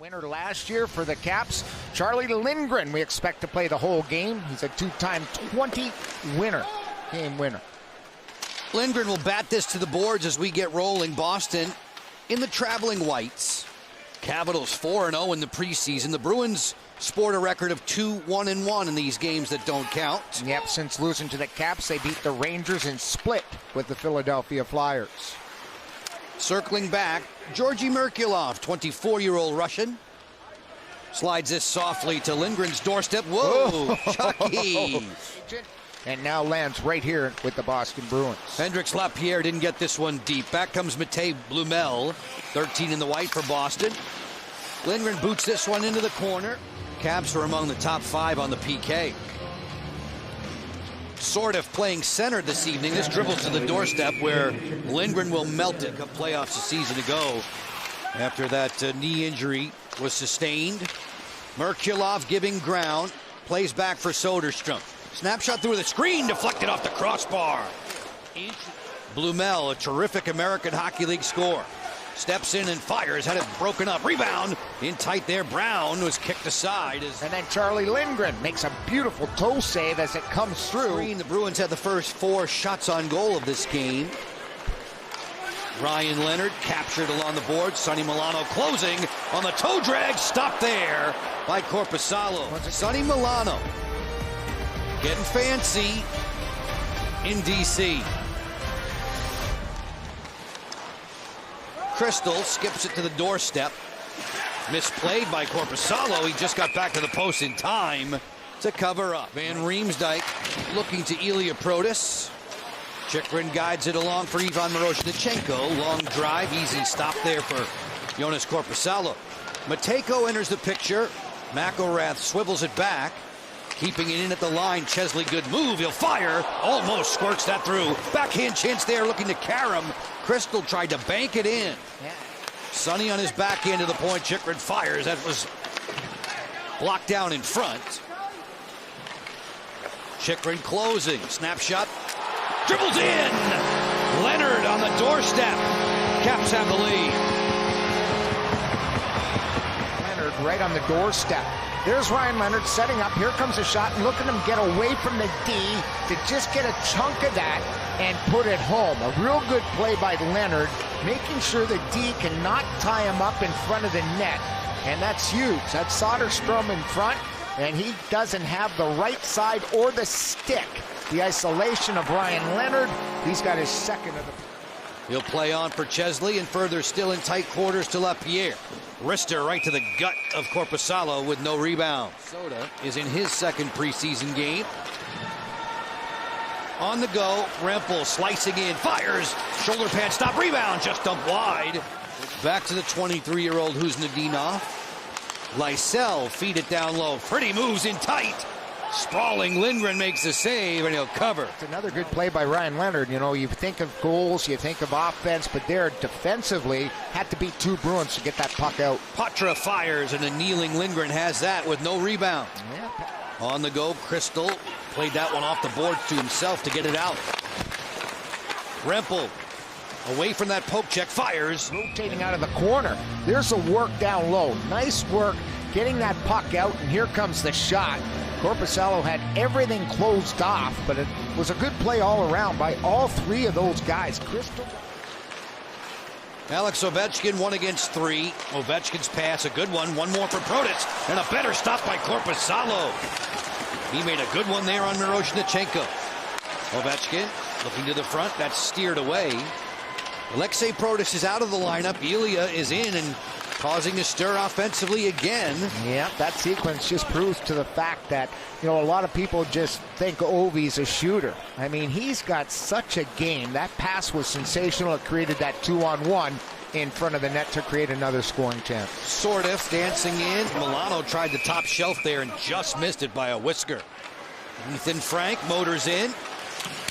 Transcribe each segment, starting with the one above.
Winner last year for the Caps, Charlie Lindgren. We expect to play the whole game. He's a two-time 20 winner, game winner. Lindgren will bat this to the boards as we get rolling. Boston in the traveling whites. Capitals 4-0 in the preseason. The Bruins sport a record of 2-1-1 in these games that don't count. Yep, since losing to the Caps, they beat the Rangers and split with the Philadelphia Flyers. Circling back, Georgi Merkulov, 24-year-old Russian. Slides this softly to Lindgren's doorstep. Whoa, Chucky. And now lands right here with the Boston Bruins. Hendrix Lapierre didn't get this one deep. Back comes Matej Blumel, 13 in the white for Boston. Lindgren boots this one into the corner. Caps are among the top 5 on the PK. Sort of playing center this evening. This dribbles to the doorstep where Lindgren will melt it. Playoffs a season ago after that knee injury was sustained. Merkulov giving ground. Plays back for Soderstrom. Snapshot through the screen, deflected off the crossbar. Blumel, a terrific American Hockey League scorer. Steps in and fires, had it broken up. Rebound in tight there. Brown was kicked aside. And then Charlie Lindgren makes a beautiful toe save as it comes through. The Bruins had the first 4 shots on goal of this game. Ryan Leonard captured along the board. Sonny Milano closing on the toe drag. Stopped there by Korpisalo. Sonny Milano getting fancy in D.C. Crystal skips it to the doorstep. Misplayed by Korpisalo. He just got back to the post in time to cover up. Van Riemsdyk looking to Ilya Protas. Chychrun guides it along for Ivan Miroshnichenko. Long drive, easy stop there for Joonas Korpisalo. Matejko enters the picture. McElrath swivels it back. Keeping it in at the line. Chesley, good move. He'll fire. Almost squirts that through. Backhand chance there, looking to Karam. Crystal tried to bank it in. Yeah. Sonny on his backhand to the point. Chychrun fires. That was blocked down in front. Chychrun closing. Snapshot. Dribbles in. Leonard on the doorstep. Caps have the lead. Leonard right on the doorstep. There's Ryan Leonard setting up. Here comes a shot, and look at him get away from the D to just get a chunk of that and put it home. A real good play by Leonard, making sure the D cannot tie him up in front of the net. And that's huge. That's Soderstrom in front, and he doesn't have the right side or the stick. The isolation of Ryan Leonard, he's got his second of the... He'll play on for Chesley, and further still in tight quarters to Lapierre. Wrister right to the gut of Korpisalo with no rebound. Soda is in his second preseason game. On the go, Rempel slicing in, fires, shoulder pad stop, rebound, just dumped wide. Back to the 23-year-old Huznadinov. Lysell feed it down low, pretty moves in tight. Sprawling Lindgren makes the save, and he'll cover. It's another good play by Ryan Leonard. You know, you think of goals, you think of offense, but there defensively had to beat 2 Bruins to get that puck out. Patra fires, and a kneeling Lindgren has that with no rebound. Yeah. On the go, Crystal played that one off the boards to himself to get it out. Rempel away from that poke check, fires. Rotating out of the corner. There's the work down low. Nice work getting that puck out, and here comes the shot. Korpisalo had everything closed off, but it was a good play all around by all 3 of those guys. Crystal. Alex Ovechkin 1 against 3. Ovechkin's pass, a good one. One more for Protas, and a better stop by Korpisalo. He made a good one there on Miroshnichenko. Ovechkin looking to the front. That's steered away. Alexei Protas is out of the lineup. Ilya is in and causing a stir offensively again. Yeah, that sequence just proves to the fact that, you know, a lot of people just think Ovi's a shooter. I mean, he's got such a game. That pass was sensational. It created that 2-on-1 in front of the net to create another scoring chance. Sort of dancing in. Milano tried the top shelf there and just missed it by a whisker. Ethan Frank motors in.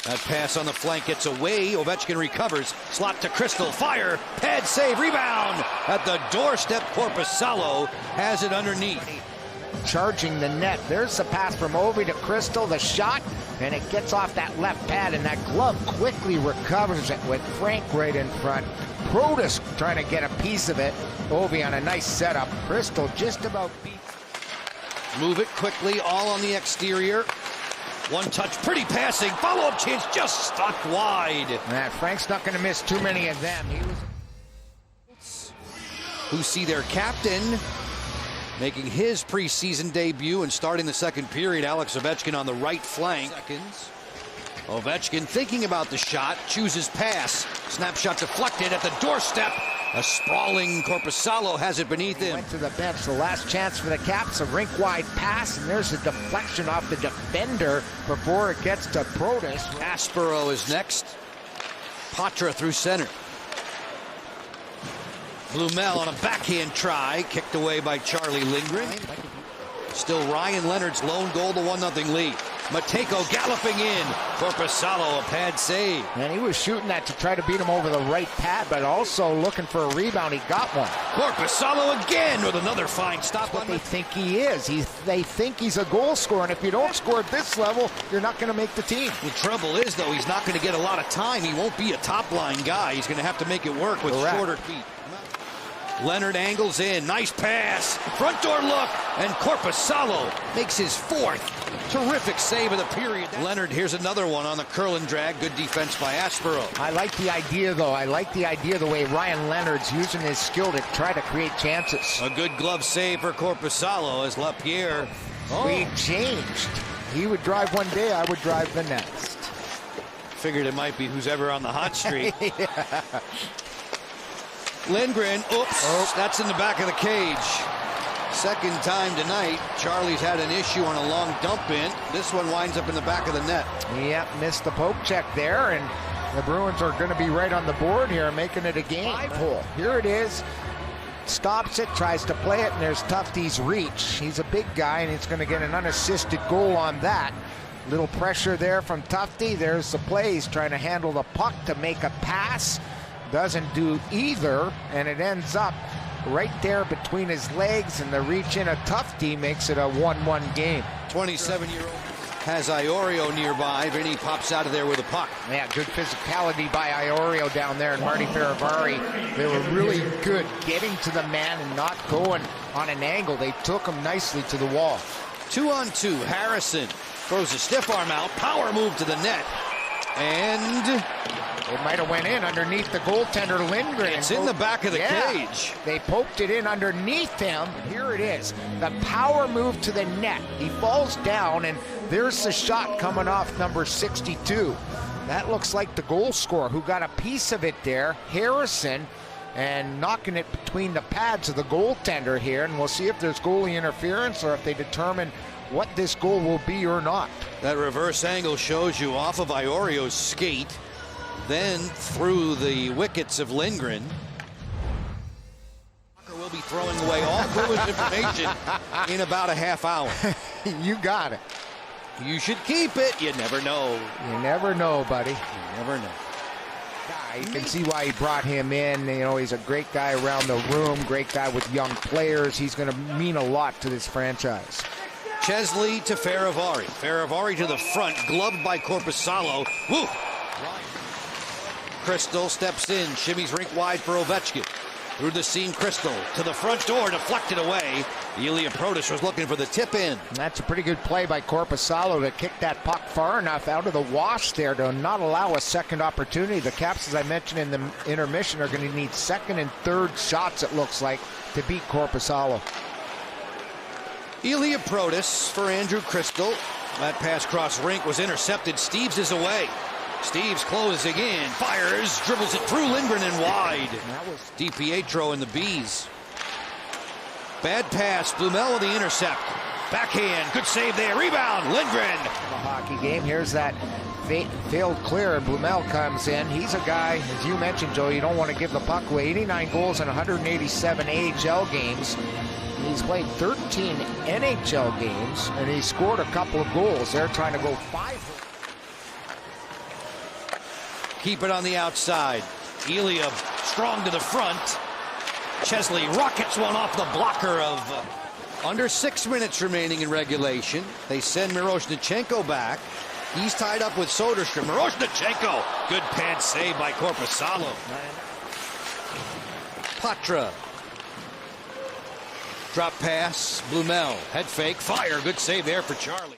That pass on the flank gets away. Ovechkin recovers. Slot to Crystal. Fire. Pad save. Rebound. At the doorstep, Korpisalo has it underneath. Charging the net. There's the pass from Ovi to Crystal. The shot. And it gets off that left pad. And that glove quickly recovers it with Frank right in front. Protas trying to get a piece of it. Ovi on a nice setup. Crystal just about beat. Move it quickly, all on the exterior. One touch, pretty passing, follow-up chance, just stuck wide. Frank's not going to miss too many of them. Who see their captain making his preseason debut and starting the second period. Alex Ovechkin on the right flank. Ovechkin thinking about the shot, chooses pass. Snapshot deflected at the doorstep. A sprawling Korpisalo has it beneath him. Went to the bench. The last chance for the Caps. A rink-wide pass, and there's a deflection off the defender before it gets to Protas. Aspero is next. Patra through center. Blumel on a backhand try, kicked away by Charlie Lindgren. Still Ryan Leonard's lone goal, the 1-0 lead. Matejko galloping in. Korpisalo, a pad save. And he was shooting that to try to beat him over the right pad, but also looking for a rebound. He got one. Korpisalo again with another fine stop. What they think he is. They think he's a goal scorer, and if you don't score at this level, you're not going to make the team. The trouble is, though, he's not going to get a lot of time. He won't be a top-line guy. He's going to have to make it work with shorter feet. Leonard angles in, nice pass, front door look, and Korpisalo makes his fourth. Terrific save of the period. Leonard, here's another one on the curl and drag. Good defense by Aspero. I like the idea, though. I like the idea the way Ryan Leonard's using his skill to try to create chances. A good glove save for Korpisalo as LaPierre. We changed. He would drive one day, I would drive the next. Figured it might be who's ever on the hot streak. Yeah. Lindgren, oops, that's in the back of the cage. Second time tonight, Charlie's had an issue on a long dump in. This one winds up in the back of the net. Yep, missed the poke check there, and the Bruins are going to be right on the board here, making it a game. Hole. Here it is. Stops it, tries to play it, and there's Tufty's reach. He's a big guy, and he's going to get an unassisted goal on that. Little pressure there from Tufty. There's the play. He's trying to handle the puck to make a pass. Doesn't do either, and it ends up right there between his legs, and the reach in a Tufty makes it a 1-1 game. 27-year-old has Iorio nearby. Vinny pops out of there with a puck. Yeah, good physicality by Iorio down there, and Marty Faravari. They were really good getting to the man and not going on an angle. They took him nicely to the wall. 2-on-2, Harrison throws a stiff arm out, power move to the net, and it might have went in underneath the goaltender Lindgren. It's in the back of the cage. They poked it in underneath him. Here it is. The power move to the net. He falls down, and there's the shot coming off number 62. That looks like the goal scorer who got a piece of it there, Harrison, and knocking it between the pads of the goaltender here. And we'll see if there's goalie interference or if they determine what this goal will be or not. That reverse angle shows you off of Iorio's skate, then through the wickets of Lindgren. We'll be throwing away all Bruins information in about a half hour. You got it. You should keep it. You never know. You never know, buddy. You never know. You can see why he brought him in. You know, he's a great guy around the room, great guy with young players. He's going to mean a lot to this franchise. Chesley to Faravari. Faravari to the front, gloved by Korpisalo. Woo! Crystal steps in, shimmies rink wide for Ovechkin. Through the seam, Crystal to the front door, deflected away. Ilya Protas was looking for the tip in. And that's a pretty good play by Korpisalo to kick that puck far enough out of the wash there to not allow a second opportunity. The Caps, as I mentioned in the intermission, are going to need second and third shots, it looks like, to beat Korpisalo. Ilya Protas for Andrew Crystal. That pass cross rink was intercepted. Steeves is away. Steeves closing in, fires, dribbles it through Lindgren and wide. That was DiPietro and the Bees. Bad pass, Blumel with the intercept. Backhand, good save there, rebound, Lindgren. The hockey game, here's that failed clear, and Blumel comes in. He's a guy, as you mentioned, Joe, you don't want to give the puck away. 89 goals in 187 AHL games. He's played 13 NHL games, and he scored a couple of goals. They're trying to go 5. Keep it on the outside. Ilya strong to the front. Chesley rockets one off the blocker of under 6 minutes remaining in regulation. They send Miroshnichenko back. He's tied up with Soderstrom. Miroshnichenko, good pad save by Korpisalo. Patra. Drop pass. Blumel. Head fake. Fire. Good save there for Charlie.